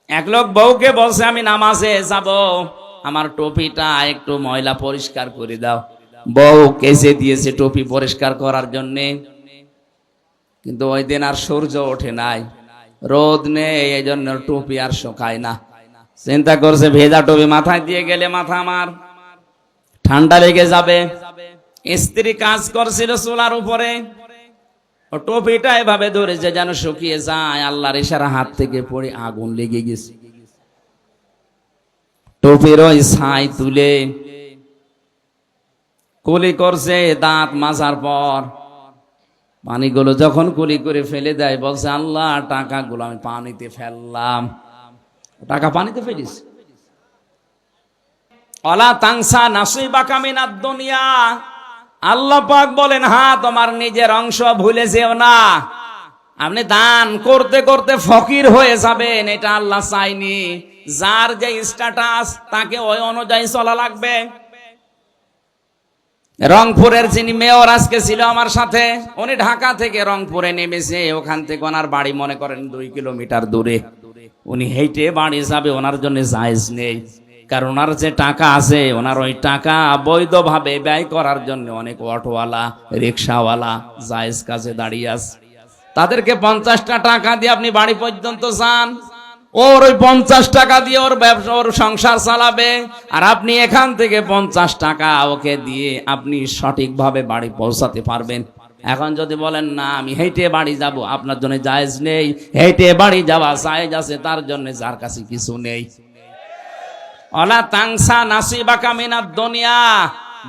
এক লোক বউকে বলছে আমি নামাজে যাব, আমার টুপিটা একটু ময়লা পরিষ্কার করে দাও। বউ কেচে দিয়েছে টুপি পরিষ্কার করার জন্যে, কিন্তু ওই দিন আর সূর্য ওঠে নাই, রোদ নেই, এই জন্য টুপি আর শুকায় না। চিন্তা করছে ভেজা টুপি মাথায় দিয়ে গেলে মাথা আমার ঠান্ডা লেগে যাবে। স্ত্রী কাজ করছিল চুলার উপরে, ও টুপিটা এভাবে ধরেছে যেন শুকিয়ে যায়, আল্লাহর ইশারা হাত থেকে পড়ে আগুন লেগে গেছে। টুপির ওই ছাই তুলে কুলি করছে, দাঁত মাজার পর পানিগুলো যখন কুলি করে ফেলে দেয়, বলছে আল্লাহ টাকাগুলো আমি পানিতে ফেললাম। টাকা পানিতে ফেলিস। ওয়ালা তানসা নাসিবাকা মিনাদ দুনিয়া, আল্লাহ পাক বলেন হ্যাঁ তোমার নিজের অংশ ভুলে যেও না। আপনি দান করতে করতে ফকির হয়ে যাবেন, এটা আল্লাহ চাইনি। যার যে স্ট্যাটাস তাকে ওই অনুযায়ী চলা লাগবে। রংপুরের যিনি মেয়র আজকে ছিল আমার সাথে, উনি ঢাকা থেকে রংপুরে নেমেছে, ওখান থেকে ওনার বাড়ি মনে করেন 2 কিলোমিটার দূরে। উনি হেঁটে বাড়ি যাবে, ওনার জন্য জায়েজ নেই, কারণ ওনার যে টাকা আছে, ওনার ওই টাকা বৈধভাবে ব্যয় করার জন্য অনেক অটোওয়ালা রিক্সাওয়ালা জায়েজ কাজে দাঁড়িয়ে আছে। তাদেরকে 50টা টাকা দিয়ে আপনি বাড়ি পর্যন্ত যান, ওর ওই 50 টাকা দিয়ে ওর ব্যবসা ওর সংসার চালাবে, আর আপনি এখান থেকে 50 টাকা ওকে দিয়ে আপনি সঠিকভাবে বাড়ি পৌঁছাতে পারবেন। এখন যদি বলেন না আমি হেঁটে বাড়ি যাব, আপনার জন্য জায়েজ নেই। হেঁটে বাড়ি যাওয়া জায়েজ আছে তার জন্য যার কাছে কিছু নেই। ওয়ালা তানসা নাসিবাকা মিনাদ দুনিয়া,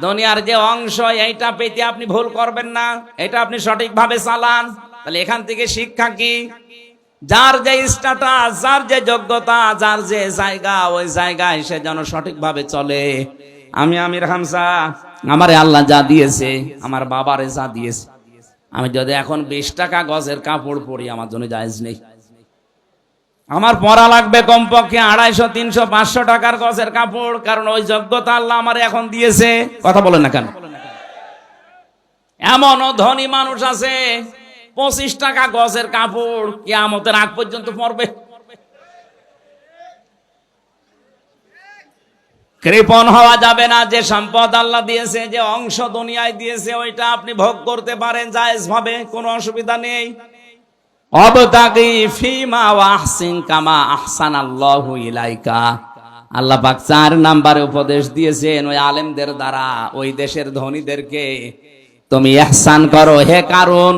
দুনিয়ার যে অংশ এইটা পেতে আপনি ভুল করবেন না, এটা আপনি সঠিকভাবে চালান। তাহলে এখান থেকে শিক্ষা কি? যার যে স্ট্যাটাস, যার যে যোগ্যতা, যার যে জায়গা, ওই জায়গায় সে যেন সঠিকভাবে চলে। আমি আমির হামজা, আমারে আল্লাহ যা দিয়েছে, আমার বাবারে যা দিয়েছে, আমি যদি এখন 20 টাকা গজের কাপড় পরি আমার জন্য জায়েজ নেই। আমার পরা লাগবে কমপক্ষে 250, 300, 500 টাকার গজের কাপড়, কারণ ওই যোগ্যতা আল্লাহ আমারে এখন দিয়েছে। কথা বলেন না কেন? এমনও ধনী মানুষ আছে 25 টাকা গজের কাপড় কিয়ামতের আগ পর্যন্ত পরবে। কৃপণ হওয়া যাবে না। যে সম্পদ আল্লাহ দিয়েছে, যে অংশ দুনিয়ায় দিয়েছে, ওইটা আপনি ভোগ করতে পারেন জায়েজ ভাবে, কোনো অসুবিধা নেই। অবতাগি ফিমা ওয়াহসিন কামা আহসানাল্লাহু ইলাইকা, আল্লাহ পাক 4 নম্বরে উপদেশ দিয়েছেন ওই আলেমদের দ্বারা, ওই দেশের ধনীদেরকে, তুমি ইহসান করো হে কারুন,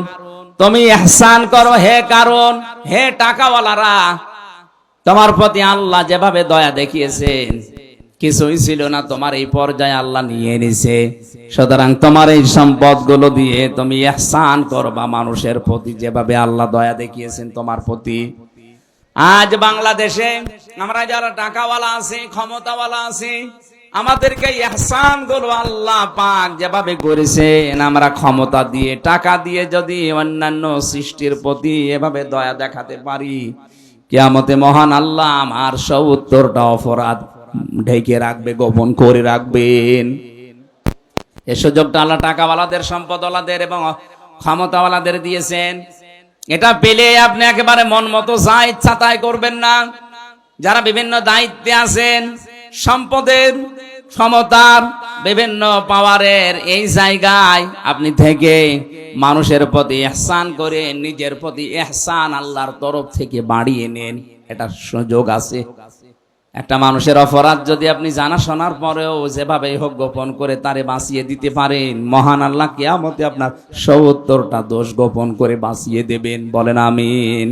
তুমি ইহসান করো হে কারুন, হে টাকাওয়ালারা, তোমার প্রতি আল্লাহ যেভাবে দয়া দেখিয়েছেন, কিছুই ছিল না, তোমার এই পর্যায়ে আল্লাহ নিয়ে নিছে। সুতরাং তোমার এই সম্পদগুলো দিয়ে তুমি ইহসান করবা মানুষের প্রতি, যেভাবে আল্লাহ দয়া দেখিয়েছেন তোমার প্রতি। আজ বাংলাদেশে আমরা যারা টাকাওয়ালা আছি, ক্ষমতাওয়ালা আছি, আমাদেরকে ইহসান গুলো আল্লাহ পাক যেভাবে করেছেন, আমরা ক্ষমতা দিয়ে, টাকা দিয়ে যদি অন্যান্য সৃষ্টির প্রতি এভাবে দয়া দেখাতে পারি, কিয়ামতে মহান আল্লাহ আমার 70টা অপরাধ ঢেকে রাখবে, গোপন করে রাখবেন। এই সুযোগটা আল্লাহ টাকাওয়ালাদের, সম্পদওয়ালাদের এবং ক্ষমতাওয়ালাদের দিয়েছেন। এটা পেলে আপনি একেবারে মন মতো যা ইচ্ছা তাই করবেন না। যারা বিভিন্ন দায়িত্বে আছেন, সম্পদের, ক্ষমতার, বিভিন্ন পাওয়ারের এই জায়গায় আপনি থেকে মানুষের প্রতি ইহসান করে নিজের প্রতি ইহসান আল্লাহর তরফ থেকে বাড়িয়ে নেন, এটা সুযোগ আছে। একটা মানুষের অপরাধ যদি আপনি জানা শোনার পরেও যেভাবে হোক গোপন করে তারে বাঁচিয়ে দিতে পারেন, মহান আল্লাহ কিয়ামতে আপনার 70টা দোষ গোপন করে বাঁচিয়ে দেবেন। বলেন আমিন।